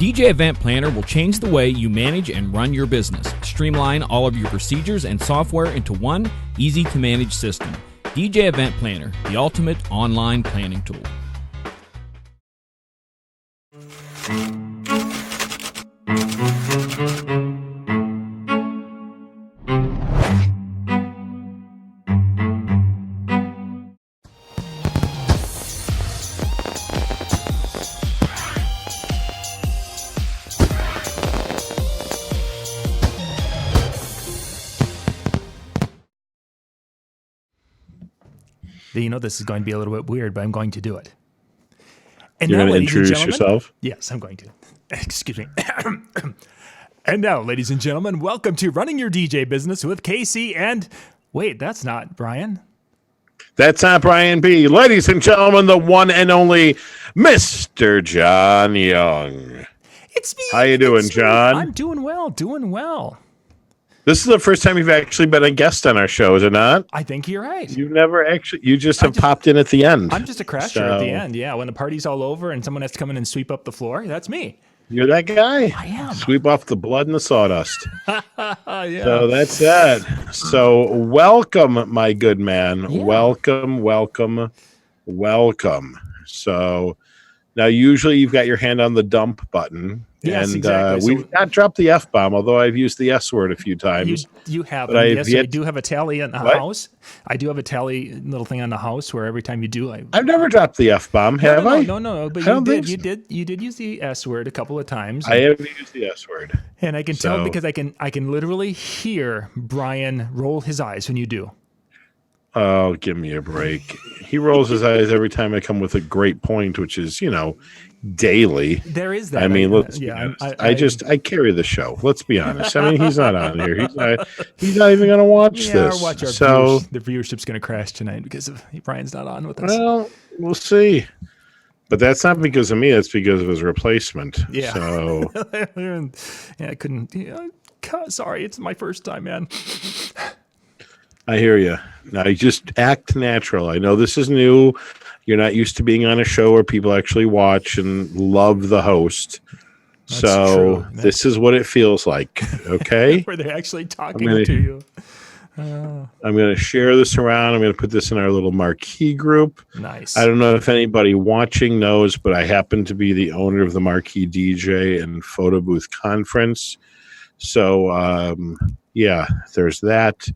DJ Event Planner will change the way you manage and run your business. Streamline all of your procedures and software into one easy-to-manage system. DJ Event Planner, the ultimate online planning tool. You know this is going to be a little bit weird, but I'm going to do it. And You're now, going to ladies and introduce gentlemen, yourself? Yes, I'm going to. Excuse me. And now, ladies and gentlemen, welcome to Running Your DJ Business with Casey and... Wait, that's not Brian. That's not Brian B. Ladies and gentlemen, the one and only Mr. John Young. It's me. How you doing, John? I'm doing well, doing well. This is the first time you've actually been a guest on our show, is it not? I think you're right. You've never actually, you just have popped in at the end. I'm just a crasher at the end, yeah. When the party's all over and someone has to come in and sweep up the floor, that's me. You're that guy? I am. Sweep off the blood and the sawdust. Yeah. So that's that. So welcome, my good man. Yeah. Welcome, welcome, welcome. So now usually you've got your hand on the dump button. Yes, and exactly. We've not dropped the F-bomb, although I've used the S word a few times. You have. But Yes, I do have a tally in the house. I do have a tally little thing on the house where every time you do, I've never dropped the F-bomb, have I? No. But you did use the S word a couple of times. I have used the S word. And I can tell because I can literally hear Brian roll his eyes when you do. Oh, give me a break. He rolls his eyes every time I come with a great point, which is, daily. There is that. I mean, let's be honest. I carry the show. Let's be honest. I mean, he's not on here. He's not even going to watch this. Watch our the viewership's going to crash tonight because of Brian's not on with us. Well, we'll see. But that's not because of me. That's because of his replacement. Yeah. So. I couldn't. Sorry, it's my first time, man. I hear you. Now, you just act natural. I know this is new. You're not used to being on a show where people actually watch and love the host. That's true. This is what it feels like, okay? Where they're actually talking to you. I'm going to share this around. I'm going to put this in our little marquee group. Nice. I don't know if anybody watching knows, but I happen to be the owner of the Marquee DJ and Photo Booth Conference. So, there's that.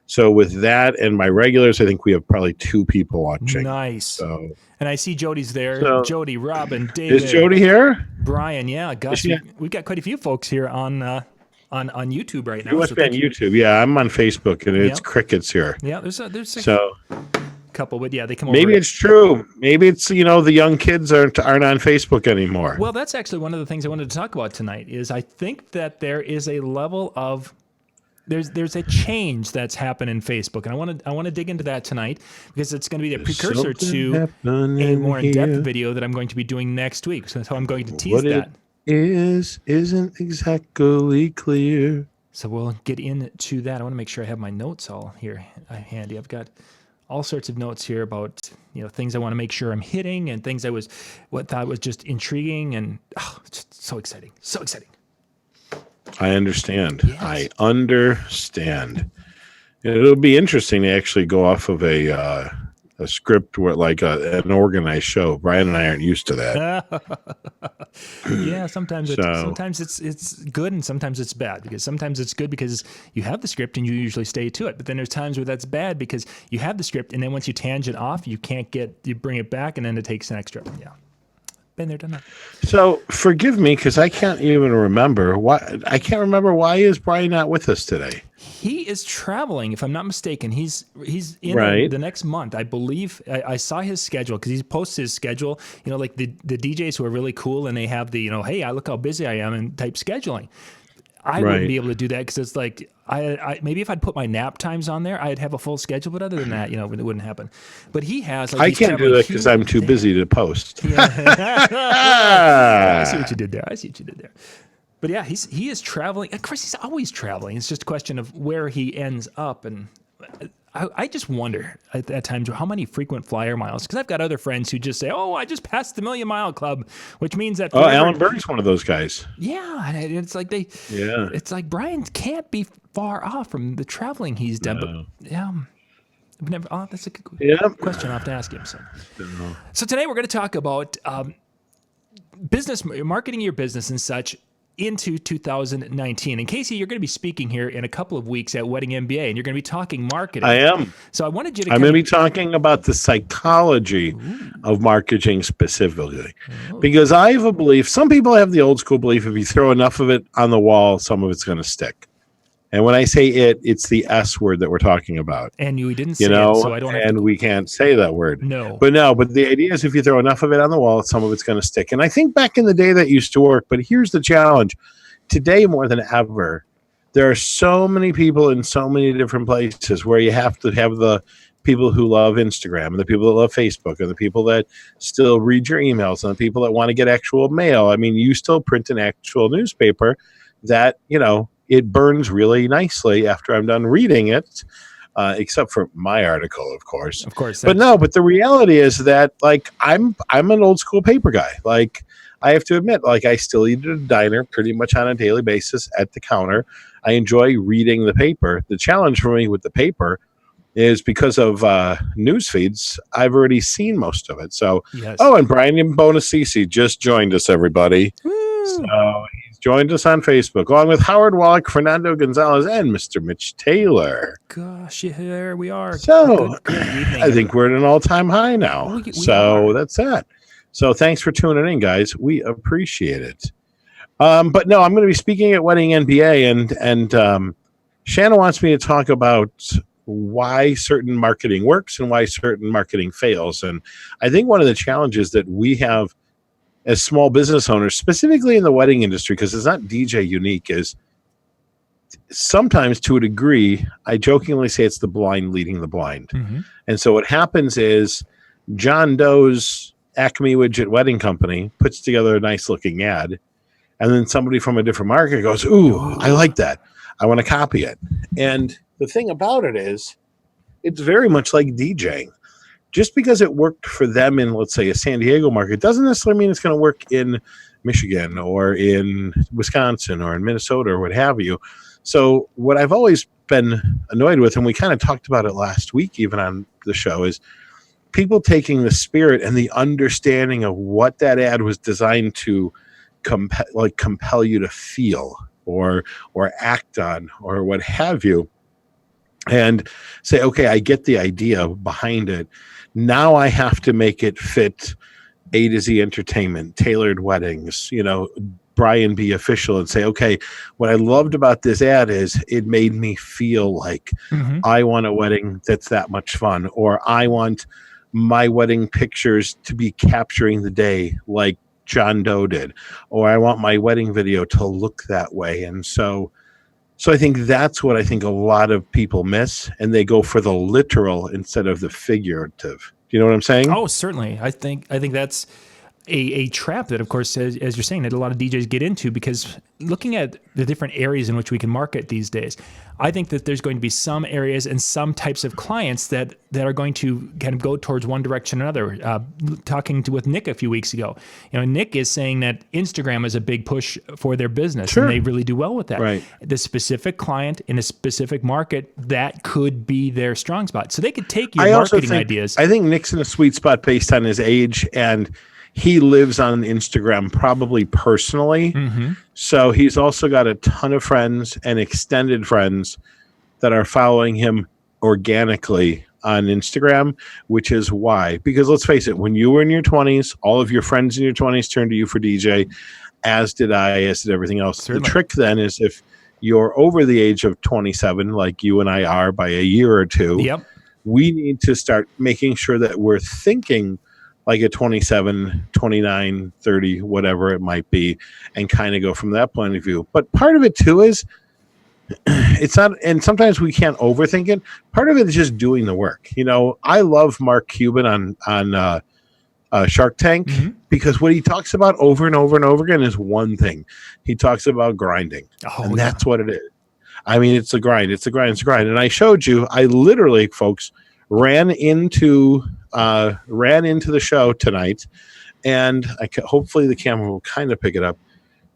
So with that and my regulars, I think we have probably 2 people watching. Nice. So, and I see Jody's there. So, Jody, Robin, David. Is Jody here? Brian, yeah. Gus, we've got quite a few folks here on YouTube right now. You must be on YouTube. Yeah, I'm on Facebook, and it's crickets here. Yeah, there's a couple, but yeah, they come over. Maybe it's true. Maybe it's, the young kids aren't on Facebook anymore. Well, that's actually one of the things I wanted to talk about tonight is I think that there is a level of there's a change that's happened in Facebook, and I want to dig into that tonight because it's going to be the precursor to a more in-depth video that I'm going to be doing next week. So I'm going to tease that. Isn't exactly clear. So we'll get into that. I want to make sure I have my notes all here handy. I've got all sorts of notes here about things I want to make sure I'm hitting and things I thought was just intriguing and just so exciting, so exciting. I understand. Yes. I understand. It'll be interesting to actually go off of a script where an organized show. Brian and I aren't used to that. Yeah, sometimes it's good and sometimes it's bad, because sometimes it's good because you have the script and you usually stay to it, but then there's times where that's bad because you have the script and then once you tangent off, you bring it back and then it takes an extra. Yeah. Been there, done that. So forgive me because I can't even remember why. I can't remember why is Brian not with us today. He is traveling, if I'm not mistaken. He's in the next month, I believe. I saw his schedule because he posts his schedule. Like the DJs who are really cool and they have the hey, I look how busy I am and type scheduling. I wouldn't be able to do that because it's like I maybe if I'd put my nap times on there, I'd have a full schedule. But other than that, it wouldn't happen. But he has. I can't do that because I'm too busy to post. Yeah. I see what you did there. But yeah, he is traveling. Of course, he's always traveling. It's just a question of where he ends up. And I just wonder at times how many frequent flyer miles, because I've got other friends who just say, "Oh, I just passed the Million Mile Club," which means that Alan Berg's one of those guys. Yeah, and it's like it's like Brian can't be far off from the traveling he's done. No. But yeah, I've never. Oh, that's a good question. I'll have to ask him. So today we're going to talk about business, marketing your business and such into 2019. And Casey, you're going to be speaking here in a couple of weeks at Wedding MBA, and you're going to be talking marketing. I am. So I wanted you to. I'm going to be talking about the psychology of marketing specifically, because I have a belief. Some people have the old school belief: if you throw enough of it on the wall, some of it's going to stick. And when I say it's the S word that we're talking about. And you didn't say it, so I don't have we can't say that word. No. But the idea is if you throw enough of it on the wall, some of it's going to stick. And I think back in the day that used to work, but here's the challenge. Today, more than ever, there are so many people in so many different places where you have to have the people who love Instagram and the people that love Facebook and the people that still read your emails and the people that want to get actual mail. I mean, you still print an actual newspaper that, it burns really nicely after I'm done reading it, except for my article, of course. Of course. But the reality is that, I'm an old school paper guy. I have to admit, I still eat at a diner pretty much on a daily basis at the counter. I enjoy reading the paper. The challenge for me with the paper is because of news feeds, I've already seen most of it. So, yes. And Brian Bonacisi just joined us, everybody. Woo. So he's joined us on Facebook, along with Howard Wallach, Fernando Gonzalez, and Mr. Mitch Taylor. Gosh, here we are. So good evening, I think we're at an all-time high now. That's that. So thanks for tuning in, guys. We appreciate it. But no, I'm going to be speaking at Wedding NBA, and Shannon wants me to talk about why certain marketing works and why certain marketing fails. And I think one of the challenges that we have as small business owners, specifically in the wedding industry, because it's not DJ unique, is sometimes to a degree, I jokingly say it's the blind leading the blind. Mm-hmm. And so what happens is John Doe's Acme Widget Wedding Company puts together a nice looking ad, and then somebody from a different market goes, "Ooh, I like that. I want to copy it." And the thing about it is, it's very much like DJing. Just because it worked for them in, let's say, a San Diego market doesn't necessarily mean it's going to work in Michigan or in Wisconsin or in Minnesota or what have you. So what I've always been annoyed with, and we kind of talked about it last week even on the show, is people taking the spirit and the understanding of what that ad was designed to compel you to feel or act on or what have you, and say, okay, I get the idea behind it. Now I have to make it fit A to Z Entertainment, Tailored Weddings, Brian B. Official, and say, okay, what I loved about this ad is it made me feel like I want a wedding that's that much fun, or I want my wedding pictures to be capturing the day like John Doe did, or I want my wedding video to look that way. And so I think that's what I think a lot of people miss, and they go for the literal instead of the figurative. Do you know what I'm saying? Oh, certainly. I think that's a trap that, of course, as you're saying, that a lot of DJs get into, because looking at the different areas in which we can market these days, I think that there's going to be some areas and some types of clients that are going to kind of go towards one direction or another. Talking with Nick a few weeks ago, Nick is saying that Instagram is a big push for their business, sure, and they really do well with that. Right. The specific client in a specific market, that could be their strong spot. So they could take your marketing ideas. I think Nick's in a sweet spot based on his age, and he lives on Instagram probably personally. Mm-hmm. So he's also got a ton of friends and extended friends that are following him organically on Instagram, which is why. Because let's face it, when you were in your 20s, all of your friends in your 20s turned to you for DJ, as did I, as did everything else. Certainly. The trick then is if you're over the age of 27, like you and I are by a year or two, yep, we need to start making sure that we're thinking like a 27, 29, 30, whatever it might be, and kind of go from that point of view. But part of it too is it's not, and sometimes we can't overthink it. Part of it is just doing the work. I love Mark Cuban on Shark Tank, because what he talks about over and over and over again is one thing. He talks about grinding, and that's what it is. I mean, it's a grind. It's a grind. It's a grind. And I showed you, I literally, folks, ran into the show tonight, and hopefully the camera will kind of pick it up.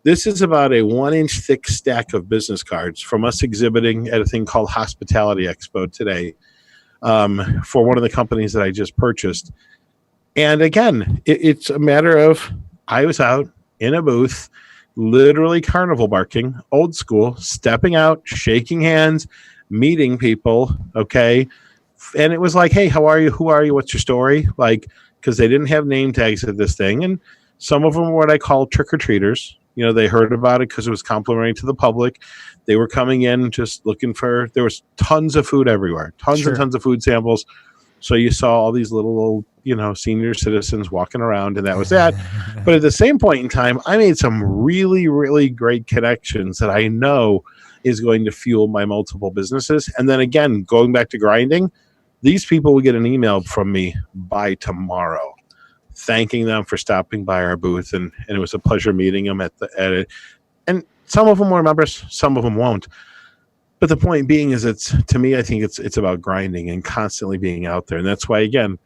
This is about a 1-inch thick stack of business cards from us exhibiting at a thing called Hospitality Expo today, for one of the companies that I just purchased. And again, it's a matter of, I was out in a booth, literally carnival barking, old school, stepping out, shaking hands, meeting people. Okay. And it was like, hey, how are you? Who are you? What's your story? Like, because they didn't have name tags at this thing. And some of them were what I call trick-or-treaters. You know, they heard about it because it was complimentary to the public. They were coming in just looking for, there was tons of food everywhere, tons and tons of food samples. So you saw all these little, you know, senior citizens walking around, and that was that. But at the same point in time, I made some really, really great connections that I know is going to fuel my multiple businesses. And then again, going back to grinding, these people will get an email from me by tomorrow, thanking them for stopping by our booth, and it was a pleasure meeting them at it. And some of them will remember us, some of them won't. But the point being is, to me, I think it's about grinding and constantly being out there. And that's why, again,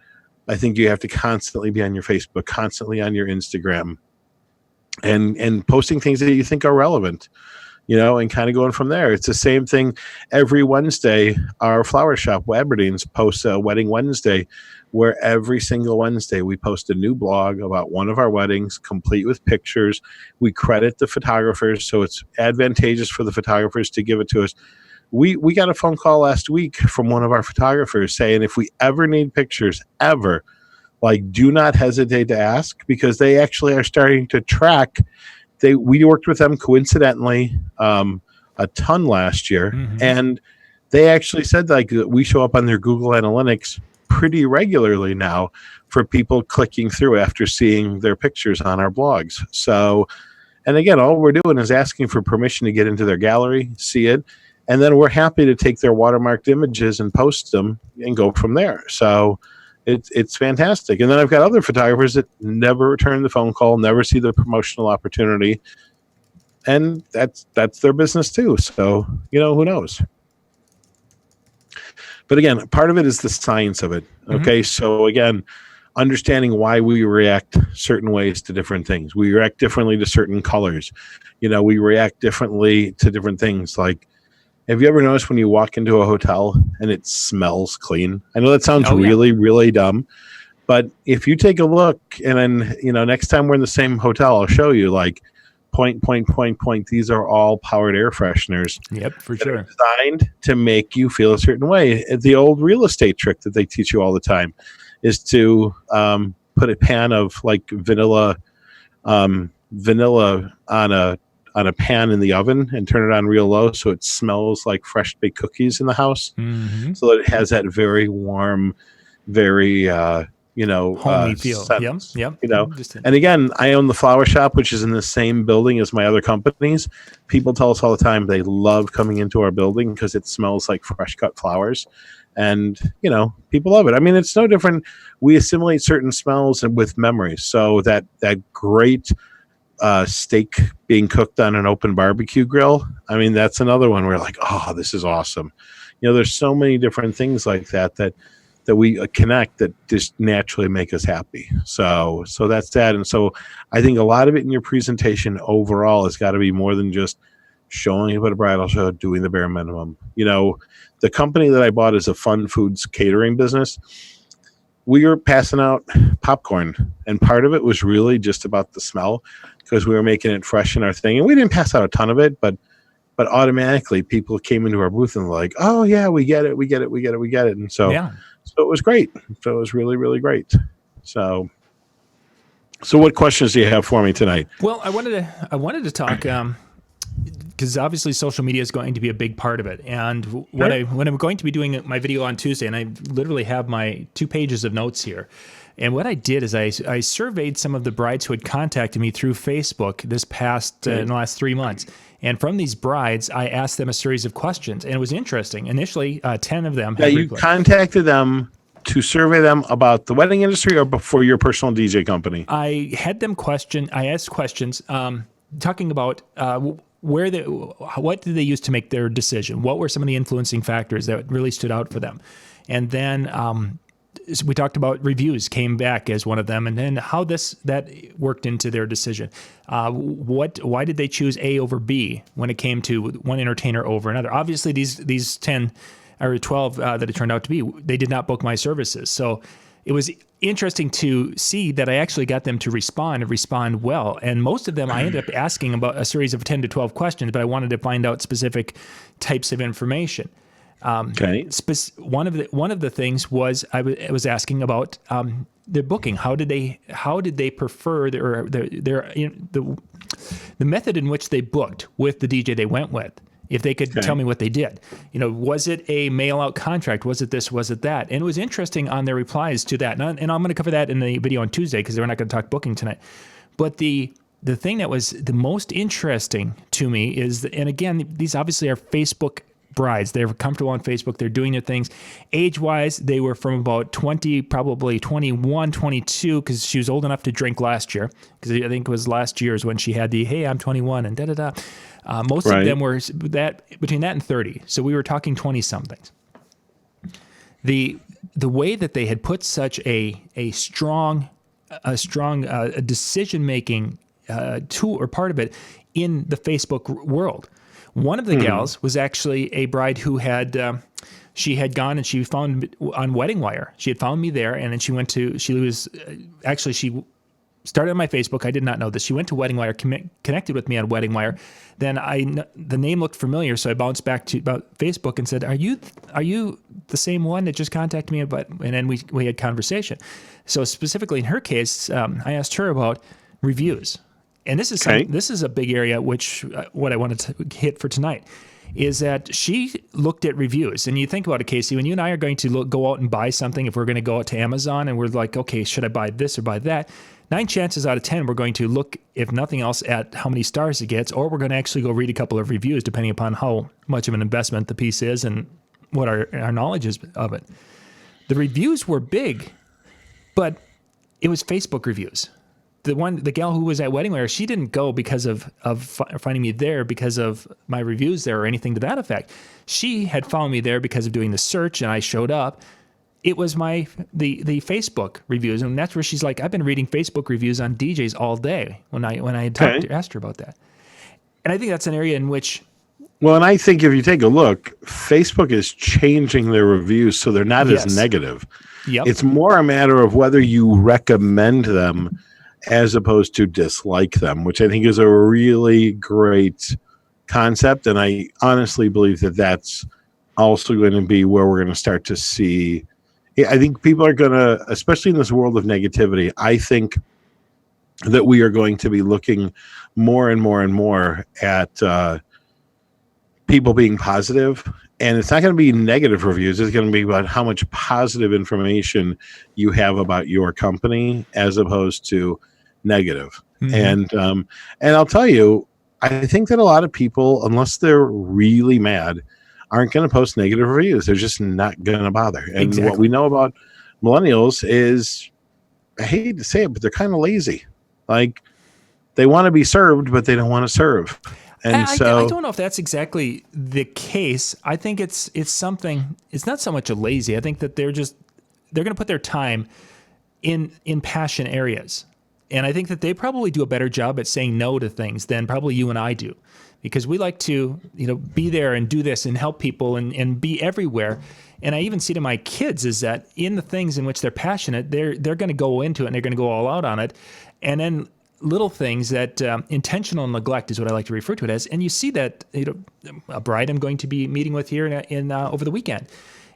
I think you have to constantly be on your Facebook, constantly on your Instagram, and posting things that you think are relevant, you know, and kind of going from there. It's the same thing every Wednesday. Our flower shop, Aberdeen's, posts a Wedding Wednesday, where every single Wednesday we post a new blog about one of our weddings, complete with pictures. We credit the photographers, so it's advantageous for the photographers to give it to us. We got a phone call last week from one of our photographers saying, if we ever need pictures, ever, like, do not hesitate to ask, because they actually are starting to track. We worked with them coincidentally a ton last year, and they actually said, like, we show up on their Google Analytics pretty regularly now for people clicking through after seeing their pictures on our blogs. So, and again, all we're doing is asking for permission to get into their gallery, see it, and then we're happy to take their watermarked images and post them and go from there. So it's fantastic. And then I've got other photographers that never return the phone call, never see the promotional opportunity, and that's their business too. So, you know, who knows? But again, part of it is the science of it. Okay. So again, understanding why we react certain ways to different things. We react differently to certain colors. You know, we react differently to different things. Like, have you ever noticed when you walk into a hotel and it smells clean? I know that sounds really, really dumb, but if you take a look, and then, you know, next time we're in the same hotel, I'll show you, like, point. These are all powered air fresheners. Yep, for sure. Designed to make you feel a certain way. The old real estate trick that they teach you all the time is to put a pan of, like, vanilla on a pan in the oven and turn it on real low so it smells like fresh baked cookies in the house. So that it has that very warm, very homey feel. Sense, yep. You know, and again, I own the flower shop, which is in the same building as my other companies. People tell us all the time they love coming into our building because it smells like fresh cut flowers. And, you know, people love it. I mean, it's no different. We assimilate certain smells with memories. So that great steak being cooked on an open barbecue grill, I mean, that's another one where, like, oh, this is awesome. You know, there's so many different things like that we connect that just naturally make us happy. So that's that. And so I think a lot of it in your presentation overall has got to be more than just showing up at a bridal show, doing the bare minimum. You know, the company that I bought is a fun foods catering business. We were passing out popcorn, and part of it was really just about the smell, because we were making it fresh in our thing. And we didn't pass out a ton of it, but automatically people came into our booth and were like, oh yeah, we get it. And so it was great. So it was really, really great. So what questions do you have for me tonight? Well, I wanted to talk, because obviously social media is going to be a big part of it. And when I'm going to be doing my video on Tuesday, and I literally have my 2 pages of notes here. And what I did is I surveyed some of the brides who had contacted me through Facebook this past in the last 3 months. And from these brides, I asked them a series of questions, and it was interesting. Initially, 10 of them. Yeah, you contacted them to survey them about the wedding industry or before your personal DJ company? I had them I asked questions talking about what did they use to make their decision? What were some of the influencing factors that really stood out for them? And then we talked about reviews came back as one of them, and then how that worked into their decision. Why did they choose A over B when it came to one entertainer over another? Obviously, these 10 or 12 that it turned out to be, they did not book my services. So it was interesting to see that I actually got them to respond well. And most of them, I ended up asking about a series of 10 to 12 questions, but I wanted to find out specific types of information. Okay. One of the things was I was asking about their booking. How did they prefer the method in which they booked with the DJ they went with? If they could tell me what they did, was it a mail-out contract? Was it this? Was it that? And it was interesting on their replies to that. And I'm going to cover that in the video on Tuesday because we're not going to talk booking tonight. But the thing that was the most interesting to me is, and again, these obviously are Facebook brides. They're comfortable on Facebook. They're doing their things. Age-wise, they were from about 20, probably 21, 22, because she was old enough to drink last year. Because I think it was last year is when she had the, hey, I'm 21 and da-da-da. Most of them were between that and 30. So we were talking 20-somethings. The way that they had put such a strong decision-making tool or part of it in the Facebook world. One of the gals was actually a bride who had she had gone and she found on Wedding Wire. She had found me there, and then she started on my Facebook. I did not know this. She went to Wedding Wire, connected with me on Wedding Wire. Then the name looked familiar, so I bounced back to about Facebook and said, "Are you the same one that just contacted me?" And then we had conversation. So specifically in her case, I asked her about reviews. And this is a big area, which what I wanted to hit for tonight is that she looked at reviews. And you think about it, Casey, when you and I are going to go out and buy something, if we're going to go out to Amazon and we're like, okay, should I buy this or buy that? 9 chances out of 10, we're going to look, if nothing else, at how many stars it gets, or we're going to actually go read a couple of reviews, depending upon how much of an investment the piece is and what our knowledge is of it. The reviews were big, but it was Facebook reviews. The gal who was at Wedding Wear, she didn't go because of finding me there because of my reviews there or anything to that effect. She had found me there because of doing the search, and I showed up. It was the Facebook reviews, and that's where she's like, I've been reading Facebook reviews on DJs all day when I had asked her about that. And I think that's an area in which... Well, and I think if you take a look, Facebook is changing their reviews so they're not as negative. Yep. It's more a matter of whether you recommend them as opposed to dislike them, which I think is a really great concept. And I honestly believe that that's also going to be where we're going to start to see. I think people are going to, especially in this world of negativity, I think that we are going to be looking more and more and more at people being positive. And it's not going to be negative reviews. It's going to be about how much positive information you have about your company as opposed to negative. Mm-hmm. And I'll tell you, I think that a lot of people, unless they're really mad, aren't going to post negative reviews. They're just not going to bother. And what we know about millennials is, I hate to say it, but they're kind of lazy. Like, they want to be served, but they don't want to serve. And I don't know if that's exactly the case. I think it's something. It's not so much a lazy. I think that they're going to put their time in passion areas, and I think that they probably do a better job at saying no to things than probably you and I do, because we like to be there and do this and help people and be everywhere. And I even see to my kids is that in the things in which they're passionate, they're going to go into it and they're going to go all out on it, and then little things that intentional neglect is what I like to refer to it as. And you see that a bride I'm going to be meeting with here in over the weekend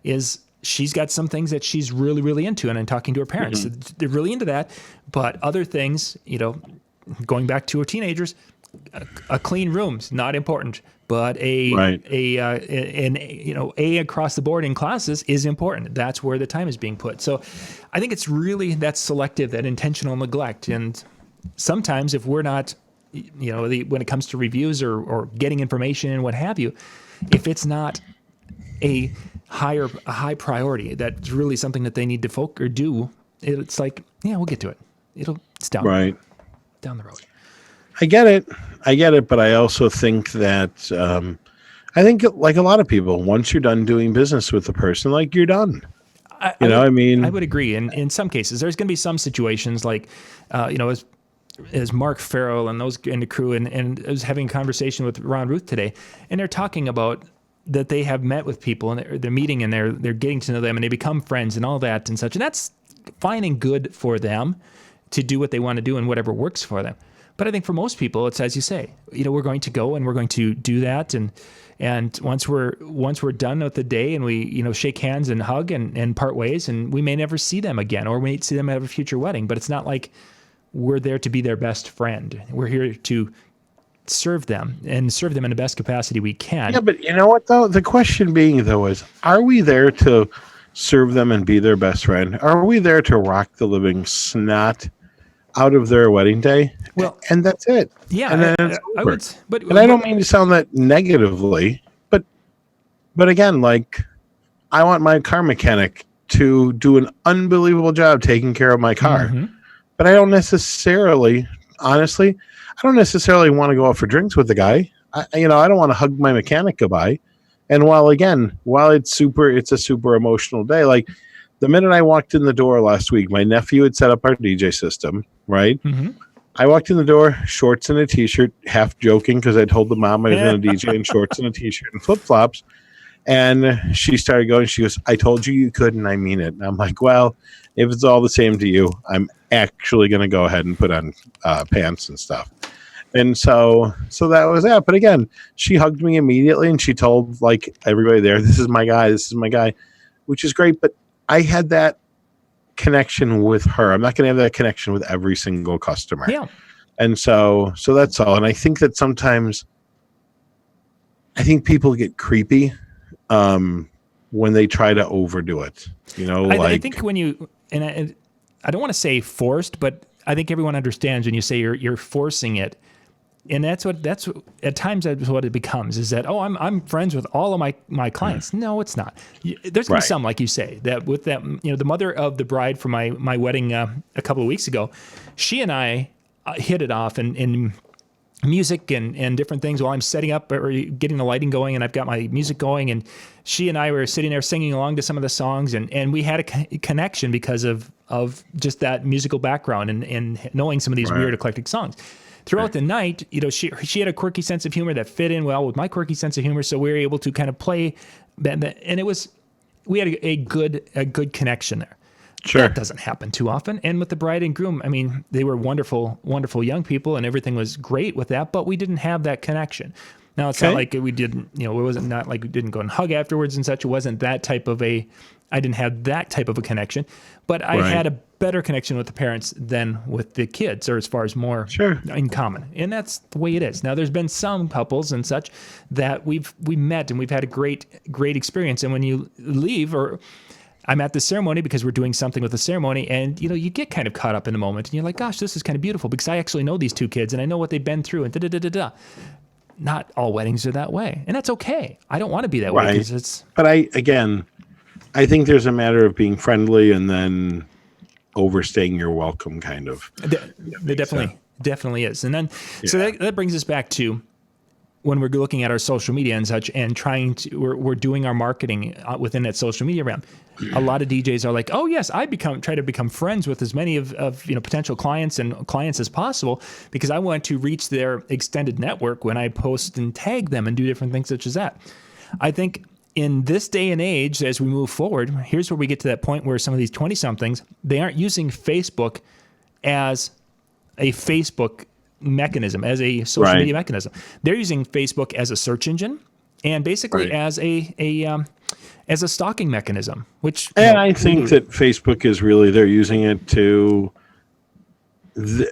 is she's got some things that she's really, really into, and I'm talking to her parents. Mm-hmm. They're really into that, but other things, going back to her teenagers, a clean room's not important, but A across the board in classes is important. That's where the time is being put. So I think it's really that selective, that intentional neglect. And sometimes if we're not, when it comes to reviews or getting information and what have you, if it's not a high priority, that's really something that they need to do, it's like, yeah, we'll get to it. It's down the road. I get it, but I also think that I think like a lot of people, once you're done doing business with the person, like you're done. I would agree. In some cases, there's going to be some situations like, as Mark Farrell and those in the crew, and I was having a conversation with Ron Ruth today, and they're talking about that they have met with people and they're meeting and they're getting to know them and they become friends and all that and such. And that's fine and good for them to do what they want to do and whatever works for them. But I think for most people, it's as you say, we're going to go and we're going to do that. And once we're done with the day and we, shake hands and hug and part ways, and we may never see them again, or we may see them at a future wedding, but it's not like we're there to be their best friend. We're here to serve them in the best capacity we can. Yeah, but you know what though? The question being though is, are we there to serve them and be their best friend? Are we there to rock the living snot out of their wedding day? Well, and that's it. Yeah, and then I would, but I don't mean to sound that negatively, but again, like I want my car mechanic to do an unbelievable job taking care of my car. Mm-hmm. But I don't necessarily, honestly, want to go out for drinks with the guy. I don't want to hug my mechanic goodbye. And while it's a super emotional day. Like the minute I walked in the door last week, my nephew had set up our DJ system, right? Mm-hmm. I walked in the door, shorts and a t-shirt, half joking because I told the mom I was going to DJ in shorts and a t-shirt and flip-flops. And she started going, she goes, I told you could, and I mean it. And I'm like, well, if it's all the same to you, I'm actually going to go ahead and put on pants and stuff. And so that was that. But again, she hugged me immediately and she told like everybody there, this is my guy, which is great. But I had that connection with her. I'm not going to have that connection with every single customer. Yeah. And so that's all. And I think that sometimes people get creepy when they try to overdo it. I think when you, and I don't want to say forced, but I think everyone understands when you say you're forcing it. And that's what at times that's what it becomes, is that, I'm friends with all of my clients. Mm. No, it's not. There's going to be some, like you say, that with that, the mother of the bride for my wedding a couple of weeks ago, she and I hit it off in music and different things while I'm setting up or getting the lighting going, and I've got my music going, and she and I were sitting there singing along to some of the songs, and we had a connection because of just that musical background and knowing some of these weird eclectic songs. Throughout the night, she had a quirky sense of humor that fit in well with my quirky sense of humor, so we were able to kind of play, and we had a good connection there. Sure. That doesn't happen too often. And with the bride and groom, I mean, they were wonderful, wonderful young people, and everything was great with that, but we didn't have that connection. Now, it's not like we didn't, it wasn't not like we didn't go and hug afterwards and such. It wasn't that type of I didn't have that type of a connection, but I had a better connection with the parents than with the kids, or as far as more in common. And that's the way it is. Now, there's been some couples and such that we met and we've had a great experience. And when you leave, or I'm at the ceremony because we're doing something with the ceremony, and you get kind of caught up in the moment, and you're like, gosh, this is kind of beautiful because I actually know these two kids and I know what they've been through, and da-da-da-da-da. Not all weddings are that way, and that's okay. I don't want to be that way because it's. But I think there's a matter of being friendly and then overstaying your welcome, kind of. There definitely is, and then so that brings us back to when we're looking at our social media and such, and we're doing our marketing within that social media realm. A lot of DJs are like, oh yes, try to become friends with as many of potential clients as possible, because I want to reach their extended network when I post and tag them and do different things such as that. I think in this day and age, as we move forward, here's where we get to that point where some of these 20-somethings, they aren't using Facebook as a Facebook mechanism, as a social media mechanism. They're using Facebook as a search engine and basically as a stalking mechanism, which... And I think that Facebook is really, they're using it to...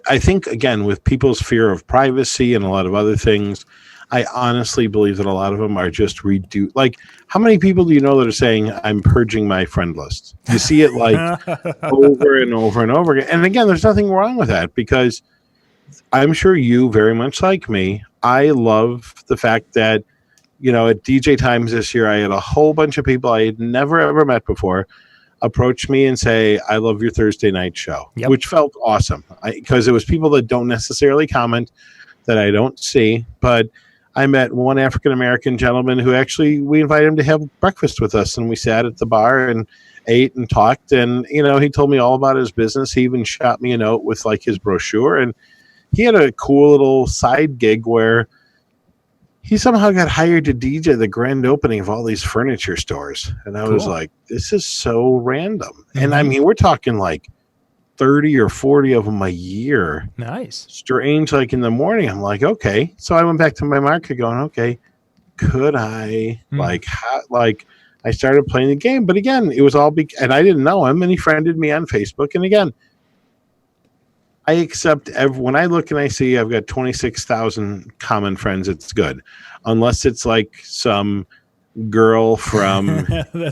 I think, again, with people's fear of privacy and a lot of other things, I honestly believe that a lot of them are just like, how many people do you know that are saying, I'm purging my friend list? You see it like over and over and over again. And again, there's nothing wrong with that, because I'm sure you, very much like me, I love the fact that, at DJ Times this year, I had a whole bunch of people I had never, ever met before approach me and say, I love your Thursday night show, which felt awesome, because it was people that don't necessarily comment, that I don't see. But I met one African-American gentleman who actually, we invited him to have breakfast with us, and we sat at the bar and ate and talked. And, he told me all about his business. He even shot me a note with like his brochure, and he had a cool little side gig where he somehow got hired to DJ the grand opening of all these furniture stores. And I was like, this is so random. Mm-hmm. And I mean, we're talking like 30 or 40 of them a year. Nice. Strange. Like in the morning, I'm like, okay. So I went back to my market going, okay, could I I started playing the game, but again, it was all and I didn't know him, and he friended me on Facebook. And again, I accept when I look and I see I've got 26,000 common friends, it's good. Unless it's like some girl from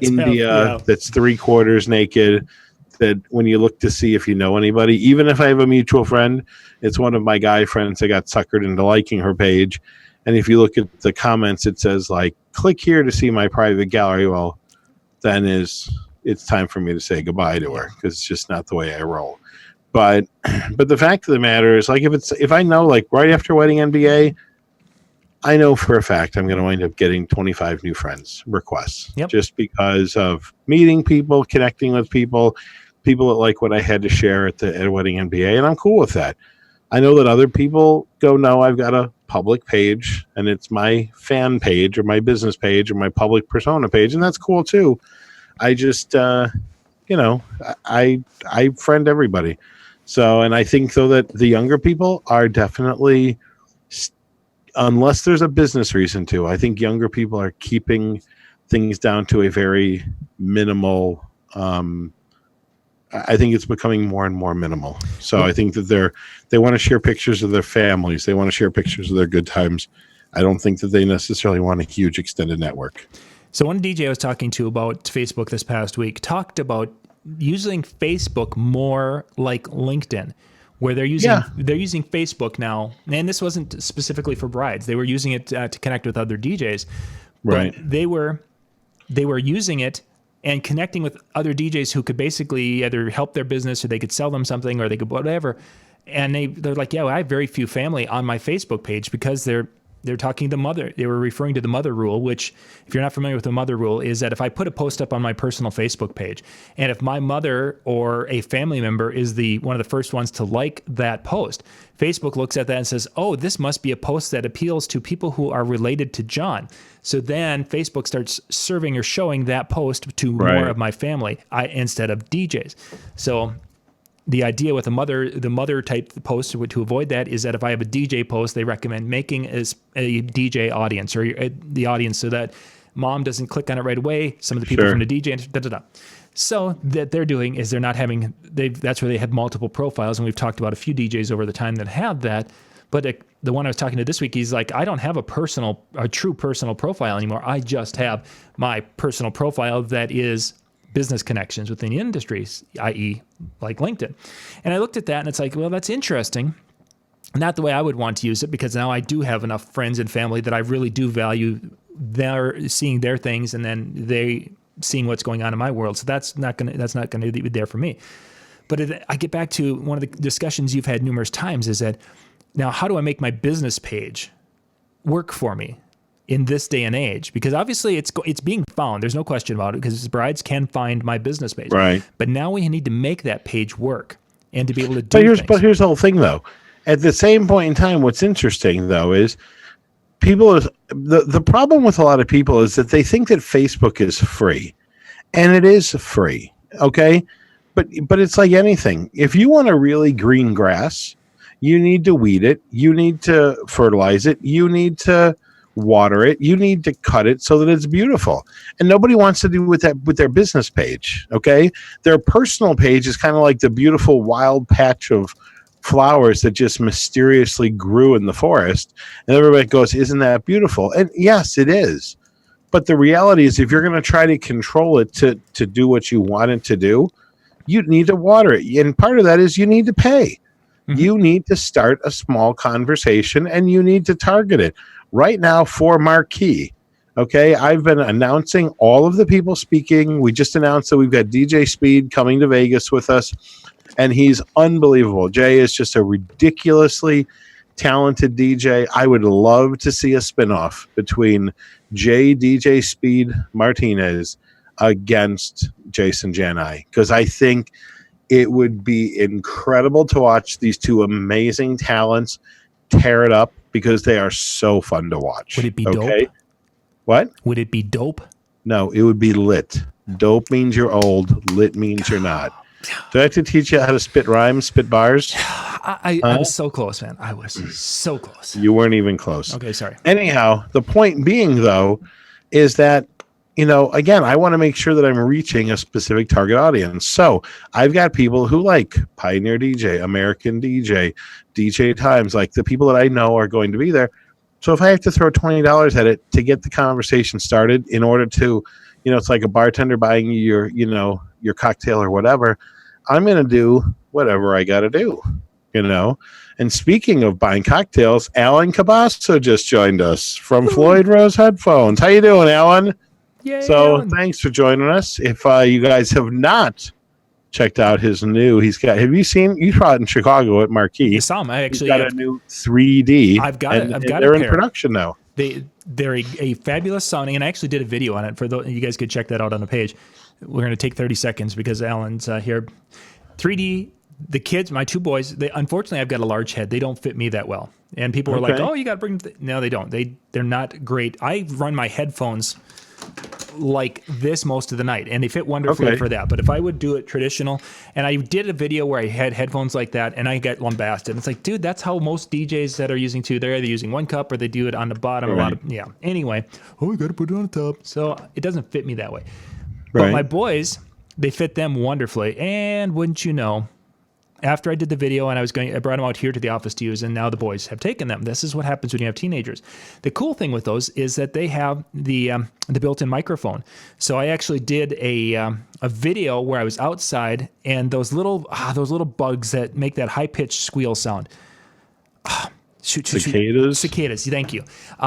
India that's 3/4 naked, that when you look to see if you know anybody, even if I have a mutual friend, it's one of my guy friends that got suckered into liking her page. And if you look at the comments, it says like, click here to see my private gallery. Well, then it's time for me to say goodbye to her, because it's just not the way I roll. But the fact of the matter is, like, if I know, like, right after Wedding NBA, I know for a fact I'm going to wind up getting 25 new friends requests, just because of meeting people, connecting with people that like what I had to share at Wedding NBA, and I'm cool with that. I know that other people go, no, I've got a public page, and it's my fan page or my business page or my public persona page, and that's cool too. I just, I friend everybody. So, and I think though that the younger people are definitely, unless there's a business reason to, I think younger people are keeping things down to a very minimal. I think it's becoming more and more minimal. So I think that they want to share pictures of their families. They want to share pictures of their good times. I don't think that they necessarily want a huge extended network. So one DJ I was talking to about Facebook this past week talked about using Facebook more like LinkedIn, where they're using Facebook now. And this wasn't specifically for brides. They were using it to connect with other DJs. Right. But they were using it and connecting with other DJs who could basically either help their business, or they could sell them something, or they could whatever. And they're like, I have very few family on my Facebook page, because they're talking the mother. They were referring to the mother rule, which, if you're not familiar with the mother rule, is that if I put a post up on my personal Facebook page, and if my mother or a family member is one of the first ones to like that post, Facebook looks at that and says, oh, this must be a post that appeals to people who are related to John. So then Facebook starts serving or showing that post to more of my family instead of DJs. So the idea with the mother type post to avoid that is that if I have a DJ post, they recommend making a DJ audience, or the audience, so that mom doesn't click on it right away. Some of the people from the DJ, So that they're doing is they're not having, that's where they have multiple profiles. And we've talked about a few DJs over the time that have that. But the one I was talking to this week, he's like, I don't have a true personal profile anymore. I just have my personal profile that is business connections within the industries, i.e. like LinkedIn. And I looked at that and it's like, well, that's interesting. Not the way I would want to use it, because now I do have enough friends and family that I really do value seeing their things, and then they seeing what's going on in my world. So that's not going to be there for me. But I get back to one of the discussions you've had numerous times, is that now, how do I make my business page work for me in this day and age? Because obviously it's being found. There's no question about it, because brides can find my business page. Right. But now we need to make that page work and to be able to do things. But here's the whole thing, though. At the same point in time, what's interesting, though, is the problem with a lot of people is that they think that Facebook is free. And it is free, okay? But it's like anything. If you want a really green grass, you need to weed it. You need to fertilize it. You need to water it. You need to cut it so that it's beautiful. And nobody wants to do with their business page, okay? Their personal page is kind of like the beautiful wild patch of flowers that just mysteriously grew in the forest. And everybody goes, isn't that beautiful? And yes, it is. But the reality is, if you're going to try to control it to do what you want it to do, you need to water it. And part of that is you need to pay. You need to start a small conversation, and you need to target it. Right now, for Marquee, okay, I've been announcing all of the people speaking. We just announced that we've got DJ Speed coming to Vegas with us, and he's unbelievable. Jay is just a ridiculously talented DJ. I would love to see a spinoff between DJ Speed Martinez against Jason Janai, because I think it would be incredible to watch these two amazing talents tear it up, because they are so fun to watch. Would it be dope? What? Would it be dope? No, it would be lit. Dope means you're old. Lit means you're not. Do I have to teach you how to spit rhymes, spit bars? I was so close, man. I was so close. You weren't even close. Okay, sorry. Anyhow, the point being, though, is that, again, I want to make sure that I'm reaching a specific target audience. So I've got people who like Pioneer DJ, American DJ, DJ Times, like the people that I know are going to be there. So if I have to throw $20 at it to get the conversation started in order to, it's like a bartender buying you your cocktail or whatever, I'm going to do whatever I got to do, And speaking of buying cocktails, Alan Cabasso just joined us from Floyd Rose Headphones. How you doing, Alan? Yay, So Alan. Thanks for joining us. If you guys have not checked out his new, have you seen, you saw it in Chicago at Marquee. I saw him. I actually got a new 3D. I've got they're in production now. They're a fabulous sounding, and I actually did a video on it. For those, you guys could check that out on the page. We're going to take 30 seconds because Alan's here. 3D, the kids, my two boys, unfortunately, I've got a large head. They don't fit me that well. And people are like, oh, you got to bring no, they don't. They're not great. I run my headphones like this most of the night, and they fit wonderfully for that. But if I would do it traditional, and I did a video where I had headphones like that, and I get lambasted. It's like, dude, that's how most DJs that are using they're either using one cup or they do it on the bottom. Right. Anyway, you got to put it on the top. So it doesn't fit me that way. But my boys, they fit them wonderfully. And wouldn't you know, after I did the video and I brought them out here to the office to use, and now the boys have taken them. This is what happens when you have teenagers. The cool thing with those is that they have the built-in microphone. So I actually did a video where I was outside, and those little bugs that make that high-pitched squeal sound. Cicadas? Cicadas, thank you.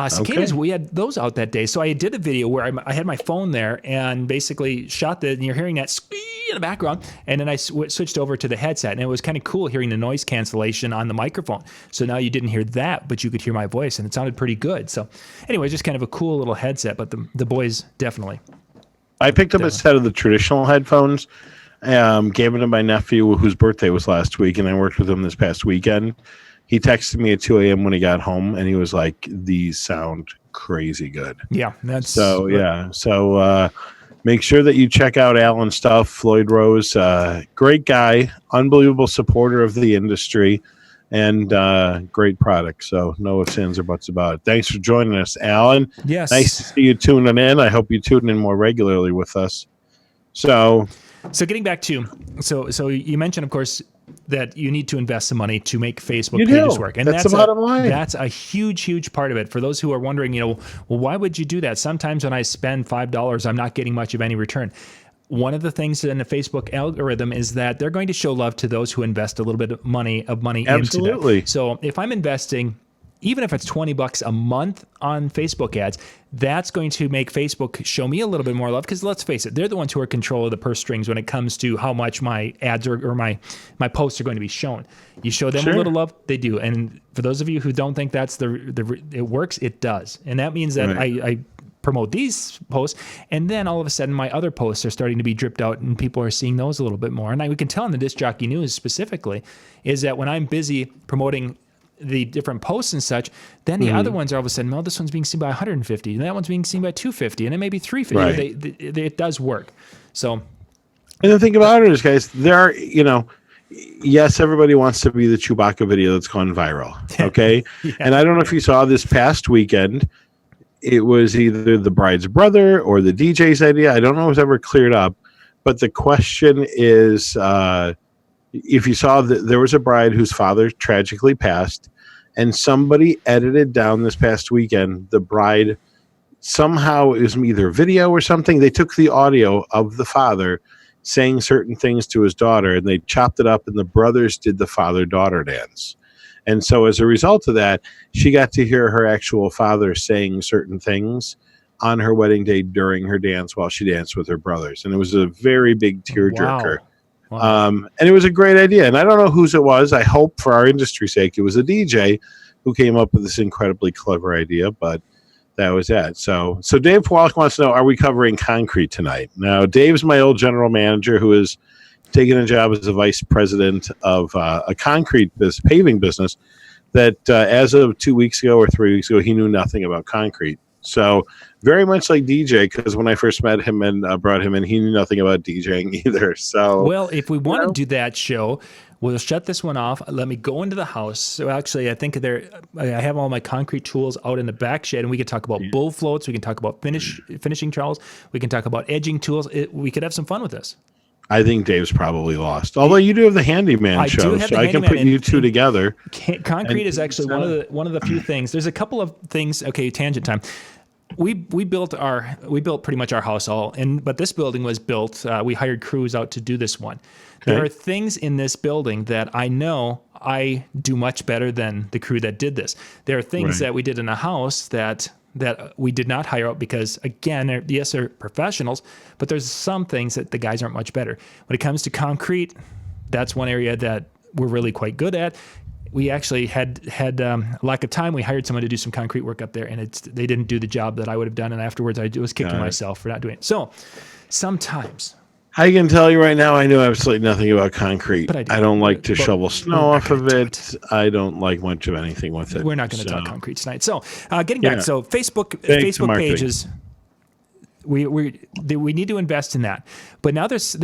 Cicadas, we had those out that day. So I did a video where I had my phone there and basically shot and you're hearing that squee in the background, and then I switched over to the headset, and it was kind of cool hearing the noise cancellation on the microphone. So now you didn't hear that, but you could hear my voice, and it sounded pretty good. So anyway, just kind of a cool little headset, but the boys definitely. I picked up a set of the traditional headphones, gave them to my nephew whose birthday was last week, and I worked with him this past weekend. He texted me at 2 a.m. when he got home, and he was like, these sound crazy good. Yeah. So make sure that you check out Alan's stuff. Floyd Rose, great guy, unbelievable supporter of the industry, and great product. So no ifs, ands, or buts about it. Thanks for joining us, Alan. Yes. Nice to see you tuning in. I hope you tune in more regularly with us. So getting back to, so you mentioned, of course, that you need to invest some money to make Facebook pages work. And that's the bottom line. That's a huge, huge part of it. For those who are wondering, well, why would you do that? Sometimes when I spend $5, I'm not getting much of any return. One of the things in the Facebook algorithm is that they're going to show love to those who invest a little bit of money Absolutely. into that. So if I'm investing, even if it's $20 a month on Facebook ads, that's going to make Facebook show me a little bit more love, because let's face it, they're the ones who are in control of the purse strings when it comes to how much my ads or my posts are going to be shown. You show them a little love, they do. And for those of you who don't think that's it works, it does. And that means that I promote these posts, and then all of a sudden my other posts are starting to be dripped out, and people are seeing those a little bit more. And we can tell in the Disc Jockey News specifically is that when I'm busy promoting the different posts and such, then the other ones are all of a sudden, well, this one's being seen by 150, and that one's being seen by 250, and it may be 350. Right. It does work. So, and the thing about it is, guys, there are, yes, everybody wants to be the Chewbacca video that's gone viral. Okay. Yeah. And I don't know if you saw this past weekend, it was either the bride's brother or the DJ's idea. I don't know if it was ever cleared up, but the question is, if you saw that there was a bride whose father tragically passed, and somebody edited down this past weekend, the bride somehow, it was either video or something, they took the audio of the father saying certain things to his daughter, and they chopped it up, and the brothers did the father-daughter dance. And so as a result of that, she got to hear her actual father saying certain things on her wedding day during her dance while she danced with her brothers. And it was a very big tearjerker. Wow. And it was a great idea. And I don't know whose it was. I hope for our industry's sake it was a DJ, who came up with this incredibly clever idea, but that was that. So Dave Wallach wants to know, are we covering concrete tonight? Now, Dave's my old general manager who is taking a job as a vice president of a paving business that as of 2 weeks ago or 3 weeks ago, he knew nothing about concrete. So very much like DJ, because when I first met him and brought him in, he knew nothing about DJing either. So, well, if we want to do that show, we'll shut this one off. Let me go into the house. So actually, I think I have all my concrete tools out in the back shed, and we can talk about bull floats. We can talk about finishing trowels. We can talk about edging tools. We could have some fun with this. I think Dave's probably lost. Although you do have the handyman show, so I can put you two together. Concrete is actually one of the few things. There's a couple of things. Okay, tangent time. We built pretty much our house but this building was built. We hired crews out to do this one. Okay. There are things in this building that I know I do much better than the crew that did this. There are things that we did in a house that we did not hire out because, again, yes, they're professionals, but there's some things that the guys aren't much better. When it comes to concrete, that's one area that we're really quite good at. We actually had lack of time. We hired someone to do some concrete work up there, and they didn't do the job that I would have done. And afterwards, I was kicking myself for not doing it. So sometimes. I can tell you right now, I know absolutely nothing about concrete. But I don't like to shovel snow off of it. I don't like much of anything with it. We're not going to talk concrete tonight. So getting back, so Facebook pages, we need to invest in that. But now there's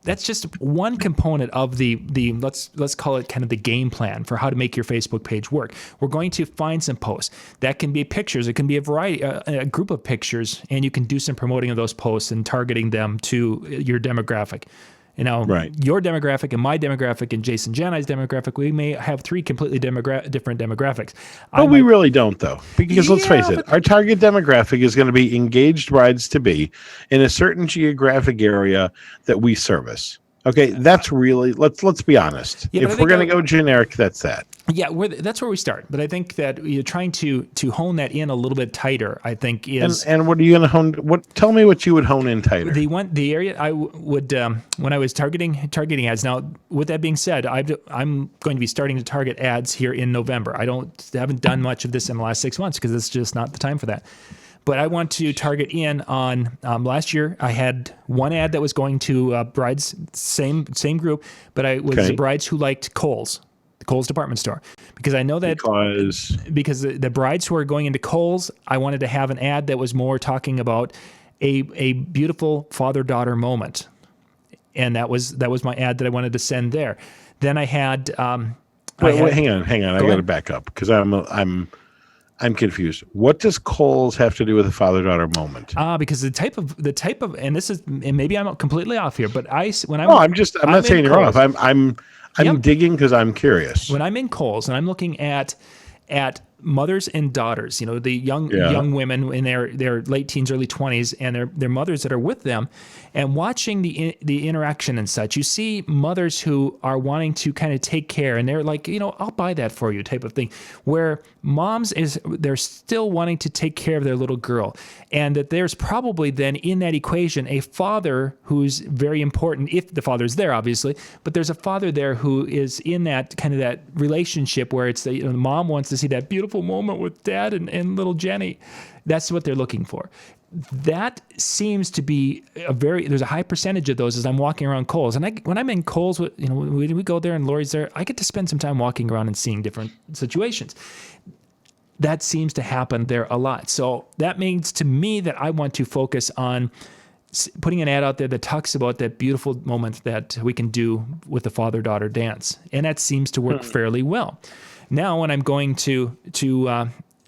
that's just one component of the let's call it kind of the game plan for how to make your Facebook page work. We're going to find some posts. That can be pictures. It can be a variety, a group of pictures, and you can do some promoting of those posts and targeting them to your demographic. You know, your demographic and my demographic and Jason Janai's demographic, we may have three completely different demographics. But we really don't, though. Because let's face it, our target demographic is going to be engaged brides-to-be in a certain geographic area that we service. Okay, that's really, let's be honest. If we're going to go generic, that's that. Yeah, that's where we start. But I think that you're trying to hone that in a little bit tighter, I think is... And what are you going to hone... Tell me what you would hone in tighter. The area I would... when I was targeting ads... Now, with that being said, I'm going to be starting to target ads here in November. I haven't done much of this in the last 6 months because it's just not the time for that. But I want to target in on last year. I had one ad that was going to brides, same group, but it was the brides who liked Kohl's, the Kohl's department store, because I know that because the brides who are going into Kohl's, I wanted to have an ad that was more talking about a beautiful father-daughter moment, and that was my ad that I wanted to send there. Then I had. Wait, hang on. I got to back up because I'm confused. What does Kohl's have to do with a father-daughter moment? Because the type of, and this is, and maybe I'm completely off here, but I'm not saying you're off. I'm digging because I'm curious. When I'm in Kohl's and I'm looking at mothers and daughters, you know, the young women in their late teens, early 20s, and their mothers that are with them, and watching the interaction and such, you see mothers who are wanting to kind of take care, and they're like, you know, I'll buy that for you type of thing, where moms they're still wanting to take care of their little girl, and that there's probably then in that equation a father who's very important, if the father's there, obviously, but there's a father there who is in that kind of that relationship where it's the mom wants to see that beautiful moment with dad and little Jenny. That's what they're looking for. That seems to be there's a high percentage of those as I'm walking around Kohl's. And when I'm in Kohl's, when we go there and Lori's there, I get to spend some time walking around and seeing different situations. That seems to happen there a lot. So that means to me that I want to focus on putting an ad out there that talks about that beautiful moment that we can do with the father-daughter dance. And that seems to work fairly well. Now, when I'm going to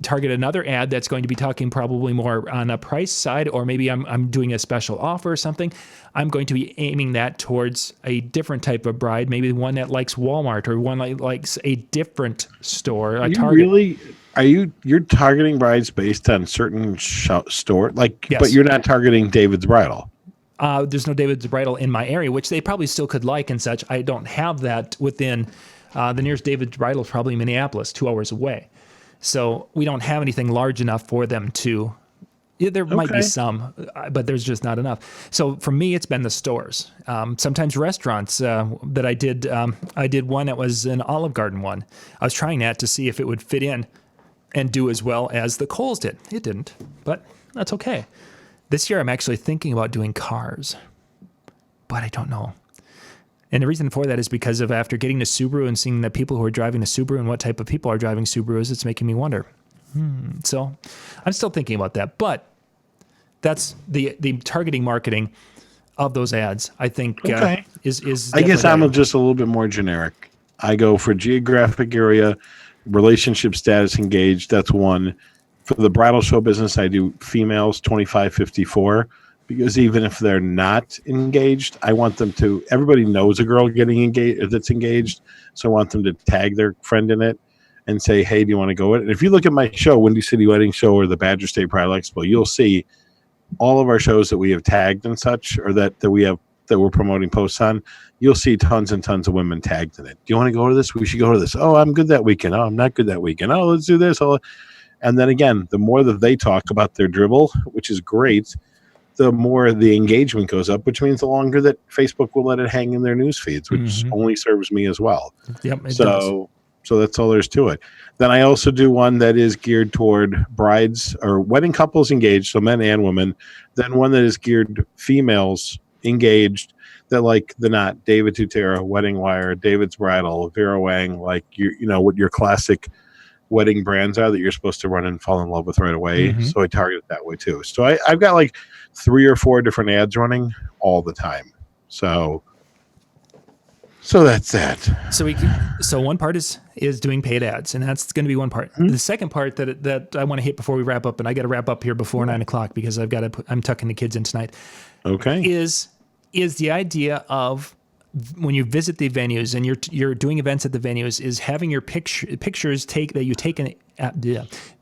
target another ad that's going to be talking probably more on a price side, or maybe I'm doing a special offer or something, I'm going to be aiming that towards a different type of bride, maybe one that likes Walmart or one that likes a different store. You're targeting brides based on certain store, yes. But you're not targeting David's Bridal. There's no David's Bridal in my area, which they probably still could like and such. I don't have that within. The nearest David's Bridal is probably Minneapolis, 2 hours away. So we don't have anything large enough for them to Yeah, there might be some, but there's just not enough. So for me, it's been the stores. Sometimes restaurants that I did. I did one that was an Olive Garden one. I was trying that to see if it would fit in and do as well as the Kohl's did. It didn't, but that's okay. This year, I'm actually thinking about doing cars, but I don't know. And the reason for that is because of after getting the Subaru and seeing the people who are driving the Subaru and what type of people are driving Subarus, it's making me wonder. So I'm still thinking about that, but that's the targeting marketing of those ads, I think, is I guess I'm just a little bit more generic. I go for geographic area, relationship status engaged. That's one. For the bridal show business, I do females 25-54 because even if they're not engaged, I want them to. Everybody knows a girl getting engaged that's engaged, so I want them to tag their friend in it and say, "Hey, do you want to go?" And if you look at my show, Windy City Wedding Show or the Badger State Bridal Expo, you'll see all of our shows that we have tagged and such, or that we're promoting posts on. You'll see tons and tons of women tagged in it. Do you want to go to this? We should go to this. Oh, I'm good that weekend. Oh, I'm not good that weekend. Oh, let's do this. And then again, the more that they talk about their dribble, which is great, the more the engagement goes up, which means the longer that Facebook will let it hang in their news feeds, which only serves me as well. Yep, it does. So that's all there's to it. Then I also do one that is geared toward brides or wedding couples engaged, so men and women. Then one that is geared females engaged, that like the Knot, David Tutera, Wedding Wire, David's Bridal, Vera Wang, like you know what your classic wedding brands are that you're supposed to run and fall in love with right away. So I target it that way too. So I've got like 3 or 4 different ads running all the time. So that's that. So one part is doing paid ads, and that's going to be one part. The second part that I want to hit before we wrap up, and I got to wrap up here before 9:00 because I'm tucking the kids in tonight. Okay. Is the idea of when you visit the venues and you're doing events at the venues, is having your pictures that you take